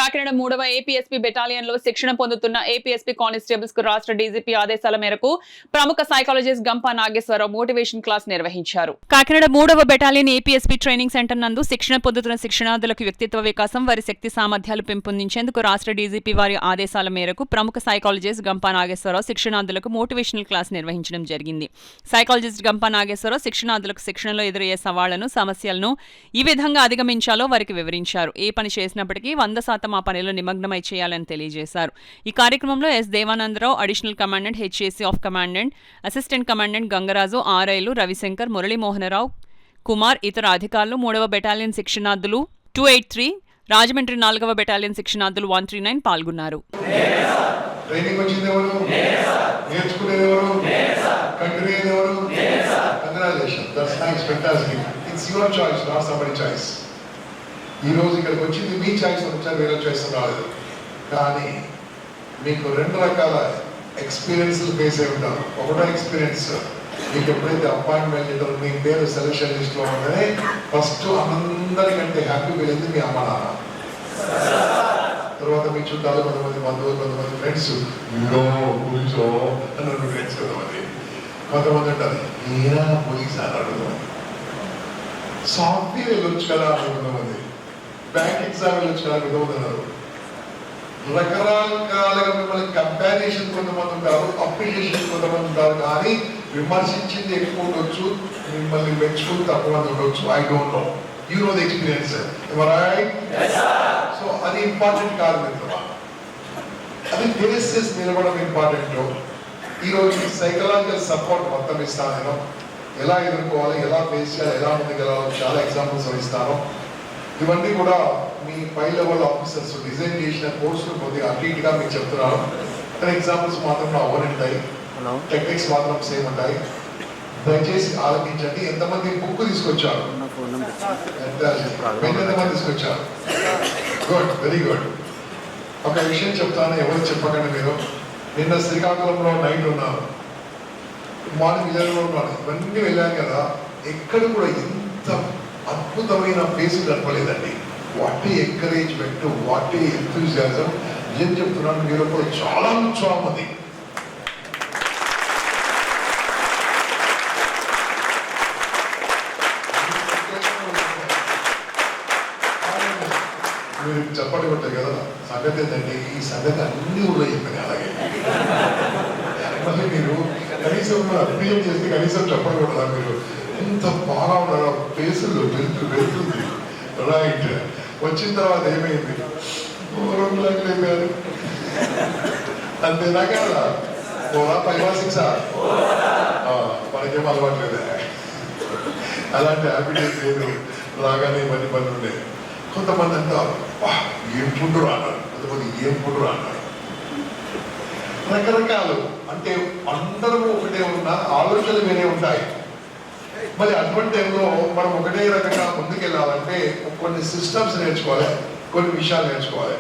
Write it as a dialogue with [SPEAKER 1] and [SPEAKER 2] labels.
[SPEAKER 1] కాకినాడ 3వ APSP battalion లో శిక్షణ పొందుతున్న ఏపీఎస్పీ కానిస్టేబుల్స్ కు రాష్ట్ర డీజీపీ ఆదేశాల మేరకు ప్రముఖ psychologist Gampa Nageswararao motivation class నిర్వహించారు. కాకినాడ 3వ బెటాలియన్ ఏపీఎస్పీ ట్రైనింగ్ సెంటర్ నందు శిక్షణ పొందుతున్న శిక్షణార్థులకు వ్యక్తిత్వ వికాసం, వారి శక్తి సామర్థ్యాలు పెంపొందించేందుకు రాష్ట్ర డీజీపీ వారి ఆదేశాల మేరకు ప్రముఖ సైకాలజిస్ట్ గంపా నాగేశ్వరరావు శిక్షణార్థులకు మోటివేషనల్ క్లాస్ నిర్వహించడం జరిగింది. సైకాలజిస్ట్ గంపా నాగేశ్వరరావు శిక్షణార్థులకు శిక్షణలో ఎదురయ్యే సవాళ్లను, సమస్యలను ఈ విధంగా అధిగమించాలో వారికి వివరించారు. ఏ పని చేసినప్పటికీ 100% ఆ పనిలో నిమగ్నమై చేయాలని తెలియజేశారు. ఈ కార్యక్రమంలో S Devananda Rao, additional commandant, HAC of commandant, assistant commandant Gangaraju, ఆర్ఐలు రవిశంకర్, మురళీమోహనరావు, కుమార్, ఇతర అధికారులు, 3వ బెటాలియన్ శిక్షణార్థులు 283, రాజమండ్రి 4వ బెటాలియన్ శిక్షణార్థులు 139 పాల్గొన్నారు.
[SPEAKER 2] ఈ రోజు ఇక్కడికి వచ్చింది మీ చాయిస్ వచ్చారు, వేరే చాయిస్ రాలేదు. కానీ మీకు 2 రకాల ఎక్స్పీరియన్స్లు ఫేస్ అయి ఉంటారు. ఒకటో ఎక్స్పీరియన్స్, మీకు ఎప్పుడైతే అపాయింట్మెంట్ లెటర్ మీ పేరు సెలక్షన్ లిస్ట్ లో ఉండగానే ఫస్ట్ అందరికంటే హ్యాపీ వెళ్ళింది మీ అమ్మ నాన్న. తర్వాత మీ చుట్టాలు, కొంతమంది బంధువులు, కొంతమంది ఫ్రెండ్స్, కూర్చో అన్న ఫ్రెండ్స్, కొంతమంది అంటారు ఏనా పోలీస్ అని అడుగుతాం, సాఫ్ట్వేర్ వెళ్ళొచ్చు కదా అని కొంతమంది, బ్యాంక్ ఎగ్జామ్ వెళ్ళొచ్చు కదా విధవుతున్నారు. రకరకాలుగా మిమ్మల్ని కంపారిజన్ కొంతమంది ఉంటారు, అప్రిషియేషన్ కొంతమంది ఉంటారు. కానీ విమర్శించింది ఎక్కువ ఉండొచ్చు, మిమ్మల్ని మెచ్చుకుని తక్కువ మంది ఉండొచ్చు. I don't know, you know the experience. So అది ఇంపార్టెంట్ కాదు మిత్రమా, అది ఫేస్ చేసి నిలబడడం ఇంపార్టెంట్. ఈరోజు సైకలాజికల్ సపోర్ట్ మొత్తం ఇస్తాను నేను. ఎలా ఎదుర్కోవాలి, ఎలా ఫేస్ చేయాలి, ఎలా ముందుకెళ్ళాలో చాలా ఎగ్జాంపుల్స్ ఇస్తాను. ఇవన్నీ కూడా మీ 5 లెవెల్ ఆఫీసర్స్ డిజైన్ చేసిన కోర్సులు కొద్దిగా అటు ఇటుగా మీకు చెప్తున్నాను. ఎగ్జాంపుల్స్ మాత్రం నా ఓన్ ఉంటాయి, టెక్నిక్స్ మాత్రం సేమ్ ఉంటాయి. దయచేసి ఆలోచించండి. ఎంతమంది బుక్ తీసుకొచ్చారు, ఎంతమంది తీసుకొచ్చారు? Good, very good. ఒక విషయం చెప్తాను, ఎవరు చెప్పకండి మీరు. నిన్న శ్రీకాకుళంలో నైట్ ఉన్నాను, మార్నింగ్ విజయనగరంలో ఉన్నాను. ఇవన్నీ వెళ్ళాను కదా, ఎక్కడ కూడా ఎంత అద్భుతమైన ఫేస్ కనపలేదండి. What a encouragement, what a enthusiasm. ఏం చెప్తున్నాను, మీరు కూడా చాలా ఉత్సాహం ఉంది. మీరు చెప్పండి కొట్టారు కదా, సంగతి ఏంటంటే ఈ సంగతి అన్ని ఊళ్ళో చెప్పాను. అలాగే మళ్ళీ మీరు కనీసం అప్రియం చేస్తే కనీసం చెప్పండి కొట్టదా, మీరు ఎంత బాగా ఉన్నారు, ఫేసులు వెళ్తుంది. రైట్, వచ్చిన తర్వాత ఏమైంది, 2 లక్షలు అయిపోయారు. అంతేనా కదా, 5-6 మనకేం అలవాట్లేదు. అలాంటి హ్యాపీనెస్ లేదు. రాగానే ఇవన్నీ పనులు ఉండే. కొంతమంది అంటారు ఏం పుండు అన్నారు, కొంతమంది ఏం పుండు అన్నారు. రకరకాలు, అంటే అందరూ ఒకటే ఉన్న ఆలోచనలు వేరే ఉంటాయి. మరి అటువంటి టైంలో మనం ఒకటే రకంగా ముందుకెళ్ళాలంటే కొన్ని సిస్టమ్స్ నేర్చుకోవాలి, కొన్ని విషయాలు నేర్చుకోవాలి.